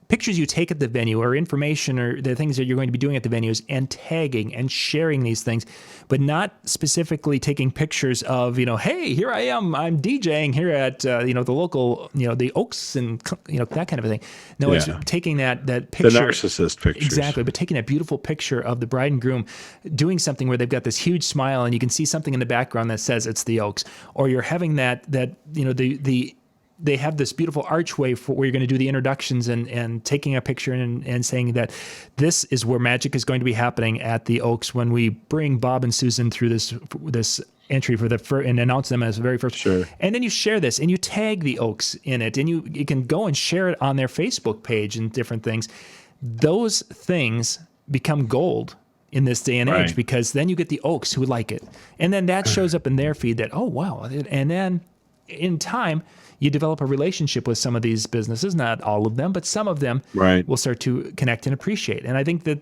pictures you take at the venue or information or the things that you're going to be doing at the venues and tagging and sharing these things, but not specifically taking pictures of, hey, here I am, I'm DJing here at, the local, the Oaks and, that kind of a thing. No, it's taking that picture. The narcissist pictures. Exactly. But taking that beautiful picture of the bride and groom doing something where they've got this huge smile and you can see something in the background that says it's the Oaks, or you're having they have this beautiful archway where you're going to do the introductions and taking a picture and saying that this is where magic is going to be happening at the Oaks when we bring Bob and Susan through this entry and announce them as the very first. Sure. And then you share this and you tag the Oaks in it and you can go and share it on their Facebook page and different things. Those things become gold in this day and age because then you get the Oaks who like it. And then that shows up in their feed that, oh, wow. And then in time, you develop a relationship with some of these businesses, not all of them, but some of them will start to connect and appreciate. And I think that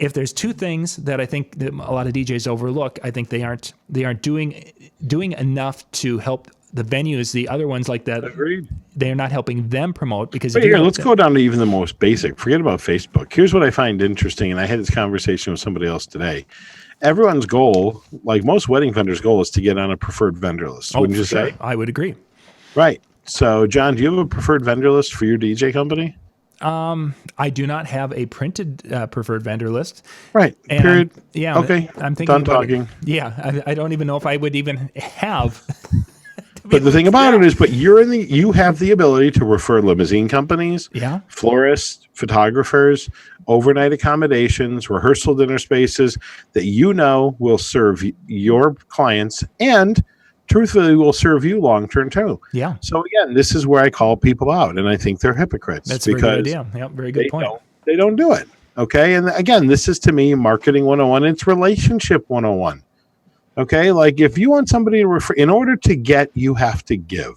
if there's 2 things that I think that a lot of DJs overlook, I think they aren't doing enough to help the venues. The other ones like that, agreed, they're not helping them promote because. But here, let's go down to even the most basic. Forget about Facebook. Here's what I find interesting, and I had this conversation with somebody else today. Everyone's goal, like most wedding vendors' goal, is to get on a preferred vendor list. Wouldn't you say? I would agree. Right. So, John, do you have a preferred vendor list for your DJ company? I do not have a printed preferred vendor list. Right. And period. Okay. I'm thinking done about talking. It. Yeah. I don't even know if I would even have. But the thing about it is, you have the ability to refer limousine companies, florists, photographers, overnight accommodations, rehearsal dinner spaces that will serve your clients and truthfully will serve you long term too. Yeah. So again, this is where I call people out, and I think they're hypocrites. That's a very good idea. Yeah, very good point. They don't do it. Okay. And again, this is to me marketing 101. It's relationship 101. Okay. Like if you want somebody to refer, in order to get, you have to give.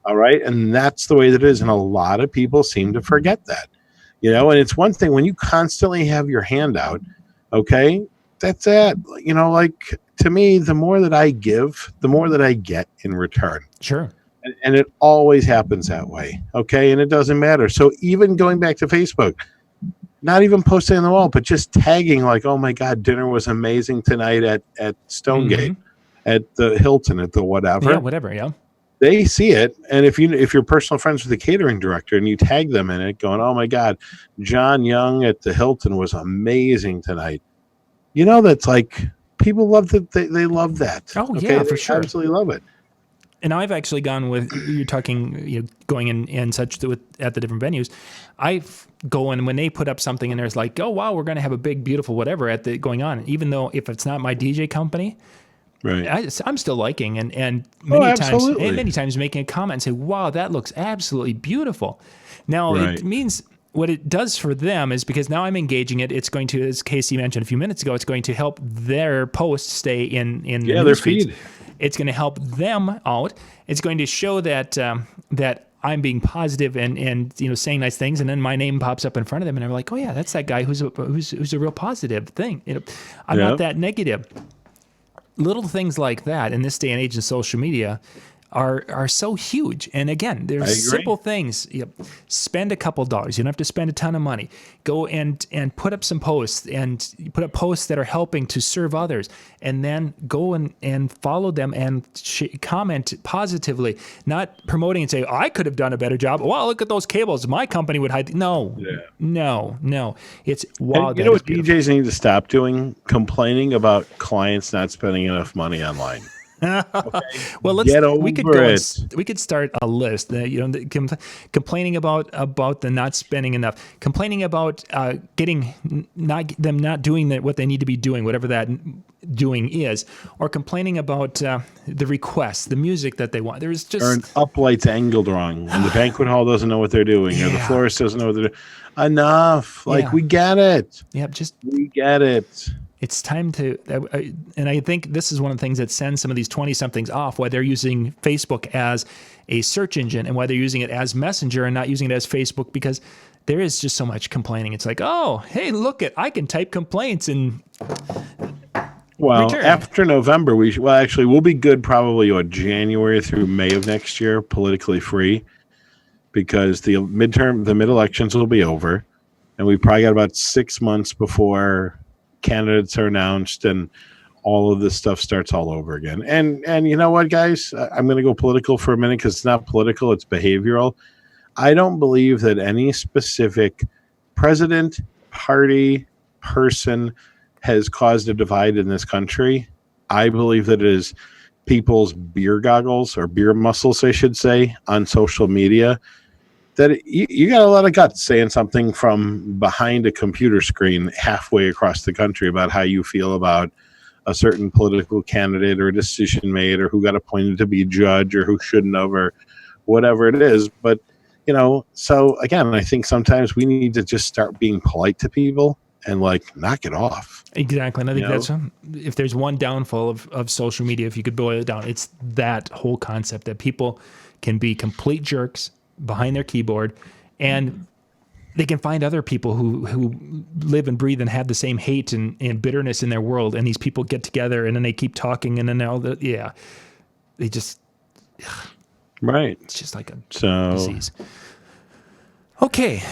All right. And that's the way that it is. And a lot of people seem to forget that, and it's one thing when you constantly have your hand out. Okay. That's it. Like to me, the more that I give, the more that I get in return. Sure. And it always happens that way. Okay. And it doesn't matter. So even going back to Facebook, not even posting on the wall, but just tagging like, oh my God, dinner was amazing tonight at Stonegate, at the Hilton, at the whatever. Yeah, whatever. Yeah. they see it, and if you're personal friends with the catering director and you tag them in it, going, "Oh my God, John Young at the Hilton was amazing tonight," that's like people love that. They love that. Oh yeah, for sure, absolutely love it. And I've actually gone with, you're talking, going in and such at the different venues. I go in when they put up something and there's like, oh wow, we're going to have a big, beautiful whatever going on. Even though if it's not my DJ company, right, I'm still liking and many times making a comment and say, wow, that looks absolutely beautiful. Now it means what it does for them is, because now I'm engaging it, it's going to, as Casey mentioned a few minutes ago, it's going to help their posts stay in their feed. It's going to help them out. It's going to show that that I'm being positive and saying nice things, and then my name pops up in front of them, and I'm like, oh yeah, that's that guy who's a real positive thing. I'm not that negative. Little things like that in this day and age in social media are so huge. And again, there's simple things. Spend a couple dollars. You don't have to spend a ton of money. Go and put up some posts, and put up posts that are helping to serve others, and then go and follow them and comment positively, not promoting and say, oh, I could have done a better job. Well, look at those cables. My company would hide. No. It's wow. And you know what DJs need to stop doing? Complaining about clients not spending enough money online. Okay. Well, we could start a list. Complaining about the not spending enough, complaining about them not doing what they need to be doing, whatever that doing is, or complaining about the requests, the music that they want. There's just or an uplight's angled wrong, and the banquet hall doesn't know what they're doing, or the florist doesn't know what they're doing. Enough. We get it. Yeah, we get it. It's time to, and I think this is one of the things that sends some of these 20-somethings off, why they're using Facebook as a search engine and why they're using it as Messenger and not using it as Facebook, because there is just so much complaining. It's like, oh, hey, I can type complaints and return. After November, we'll be good probably January through May of next year, politically free, because the mid-elections will be over, and we probably got about 6 months before candidates are announced and all of this stuff starts all over again. And you know what, guys? I'm going to go political for a minute, because it's not political, it's behavioral. I don't believe that any specific president, party, person has caused a divide in this country. I believe that it is people's beer goggles, or beer muscles, I should say, on social media, that you got a lot of guts saying something from behind a computer screen halfway across the country about how you feel about a certain political candidate or a decision made, or who got appointed to be judge, or who shouldn't have, or whatever it is. But, so again, I think sometimes we need to just start being polite to people and knock it off. Exactly. And I think that's, if there's one downfall of social media, if you could boil it down, it's that whole concept that people can be complete jerks behind their keyboard, and they can find other people who live and breathe and have the same hate and bitterness in their world, and these people get together and then they keep talking, and then they just it's just like a disease. Okay,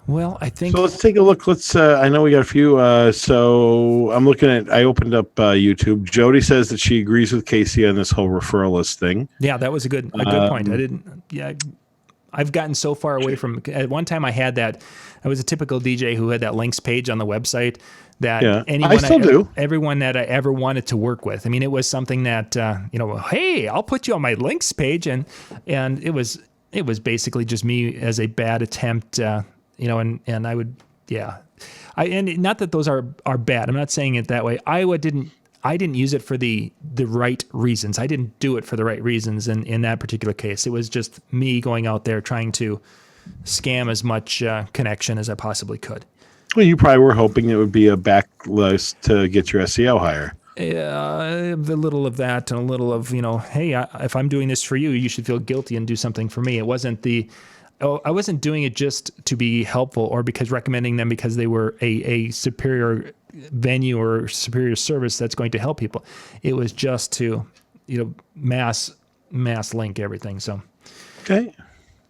well, I think so. Let's take a look. I know we got a few. So I'm looking at. I opened up YouTube. Jody says that she agrees with Casey on this whole referral list thing. Yeah, that was a good point. I didn't. Yeah. I've gotten so far away from. At one time, I had that. I was a typical DJ who had that links page on the website that everyone that I ever wanted to work with. I mean, it was something that hey, I'll put you on my links page, and it was basically just me as a bad attempt, and I would and not that those are bad. I'm not saying it that way. I didn't use it for the right reasons. I didn't do it for the right reasons in that particular case. It was just me going out there trying to scam as much connection as I possibly could. Well, you probably were hoping it would be a backlist to get your SEO higher. A little of that and a little of, hey, if I'm doing this for you, you should feel guilty and do something for me. It wasn't I wasn't doing it just to be helpful or recommending them because they were a superior venue or superior service that's going to help people. It was just to, mass link everything. So, okay.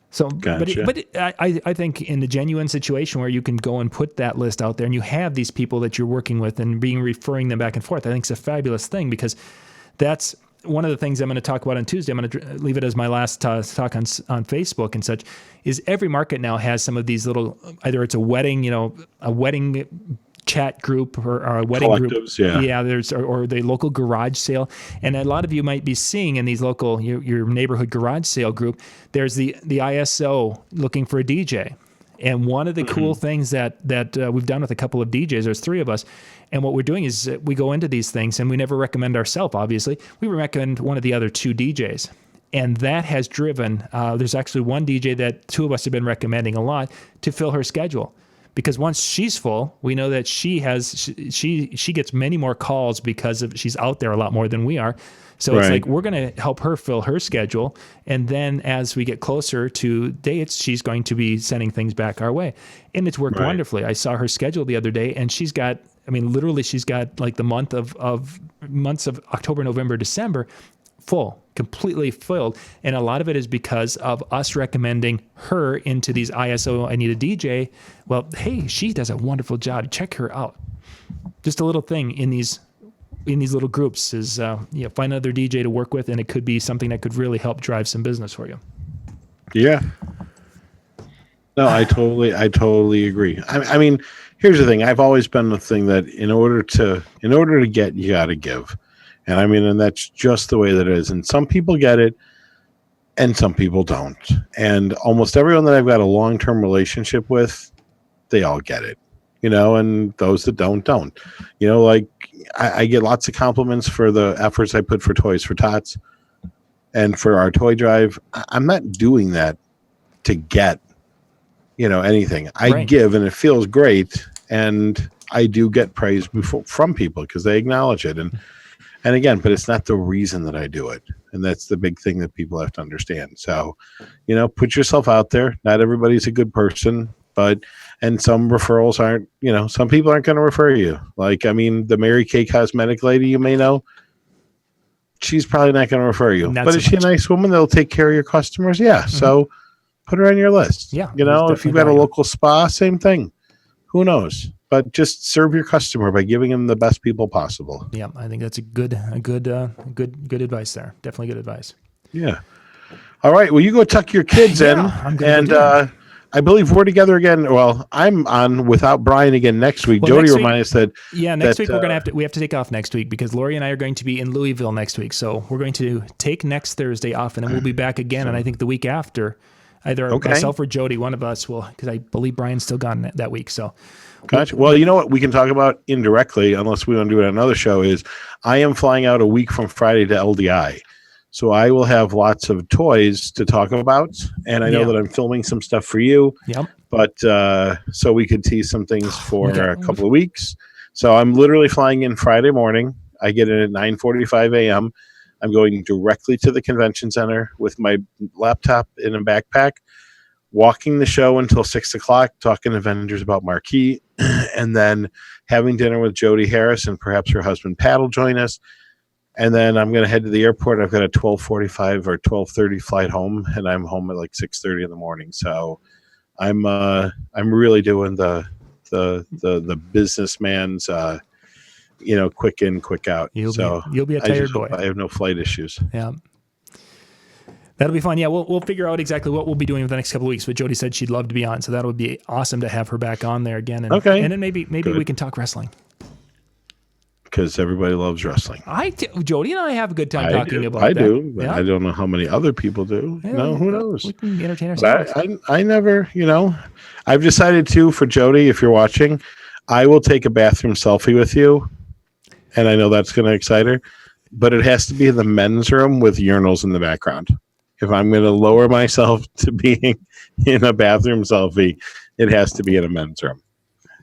So, gotcha. but I think in the genuine situation where you can go and put that list out there and you have these people that you're working with and referring them back and forth, I think it's a fabulous thing, because that's one of the things I'm going to talk about on Tuesday, I'm going to leave it as my last talk on Facebook and such, is every market now has some of these little, either it's a wedding, a wedding chat group or a wedding collectives, group. Yeah. There's, or the local garage sale. And a lot of you might be seeing in these local, your neighborhood garage sale group, there's the ISO looking for a DJ. And one of the cool things that we've done with a couple of DJs, there's 3 of us, and what we're doing is we go into these things, and we never recommend ourselves, obviously. We recommend one of the other 2 DJs. And that has driven, there's actually one DJ that 2 of us have been recommending a lot to fill her schedule. Because once she's full, we know that she gets many more calls because she's out there a lot more than we are. So it's like we're going to help her fill her schedule. And then as we get closer to dates, she's going to be sending things back our way. And it's worked wonderfully. I saw her schedule the other day, and she's got like the months of October, November, December full, completely filled. And a lot of it is because of us recommending her into these ISO, I need a DJ. Well, hey, she does a wonderful job. Check her out. Just a little thing in these little groups is find another DJ to work with, and it could be something that could really help drive some business for you. Yeah. No, I totally agree. I mean, here's the thing. I've always been the thing that in order to get, you got to give. And I mean, and that's just the way that it is. And some people get it and some people don't. And almost everyone that I've got a long-term relationship with, they all get it, and those that don't. Like I get lots of compliments for the efforts I put for Toys for Tots and for our toy drive. I'm not doing that to get, anything. I give, and it feels great. And I do get praise from people because they acknowledge it. And again, but it's not the reason that I do it. And that's the big thing that people have to understand. So, put yourself out there. Not everybody's a good person, and some referrals aren't, some people aren't going to refer you. Like, I mean, the Mary Kay cosmetic lady, you may know, she's probably not going to refer you. But is she a nice woman that'll take care of your customers? Yeah. Mm-hmm. So put her on your list. Yeah. If you've got a local spa, same thing. Who knows? But just serve your customer by giving them the best people possible. Yeah, I think that's a good advice there. Definitely good advice. Yeah. All right. Well, you go tuck your kids in, and I believe we're together again. Well, I'm on without Brian again next week. Jody reminded us that. Yeah, next week we're gonna have to take off next week because Lori and I are going to be in Louisville next week. So we're going to take next Thursday off, and then we'll be back again. And I think the week after, either myself or Jody, one of us will, because I believe Brian's still gone that week. So. Gotcha. Well, you know what we can talk about indirectly, unless we want to do it on another show, is I am flying out a week from Friday to LDI. So I will have lots of toys to talk about. And I know that I'm filming some stuff for you. Yep. But so we could tease some things for a couple of weeks. So I'm literally flying in Friday morning. I get in at 9:45 a.m. I'm going directly to the convention center with my laptop in a backpack, walking the show until 6 o'clock, talking to vendors about Marquee, and then having dinner with Jody Harris, and perhaps her husband Pat will join us. And then I'm going to head to the airport. I've got a 12:45 or 12:30 flight home, and I'm home at like 6:30 in the morning. So I'm really doing the businessman's quick in, quick out. You'll be a tired boy. I have no flight issues. Yeah. That'll be fun. Yeah, we'll figure out exactly what we'll be doing for the next couple of weeks. But Jody said she'd love to be on, so that would be awesome to have her back on there again. And, and then maybe we can talk wrestling. Because everybody loves wrestling. Jody and I have a good time talking about that. I do, but I don't know how many other people do. Yeah, who knows? We can entertain ourselves. I never, I've decided to, for Jody, if you're watching, I will take a bathroom selfie with you. And I know that's going to excite her. But it has to be in the men's room with urinals in the background. If I'm going to lower myself to being in a bathroom selfie, it has to be in a men's room.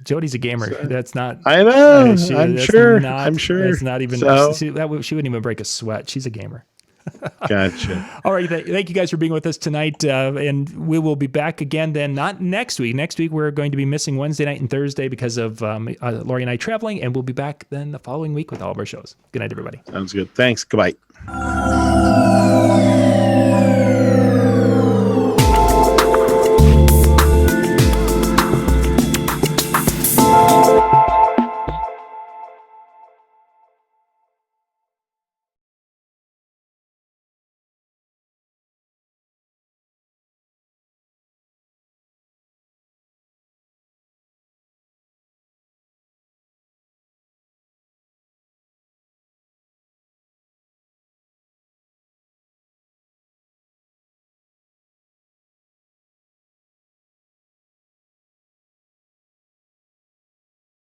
Jody's a gamer. That's not. I know. I'm sure. It's not even. She wouldn't even break a sweat. She's a gamer. Gotcha. All right. Thank you guys for being with us tonight. And we will be back again then, not next week. Next week, we're going to be missing Wednesday night and Thursday because of Lori and I traveling. And we'll be back then the following week with all of our shows. Good night, everybody. Sounds good. Thanks. Goodbye.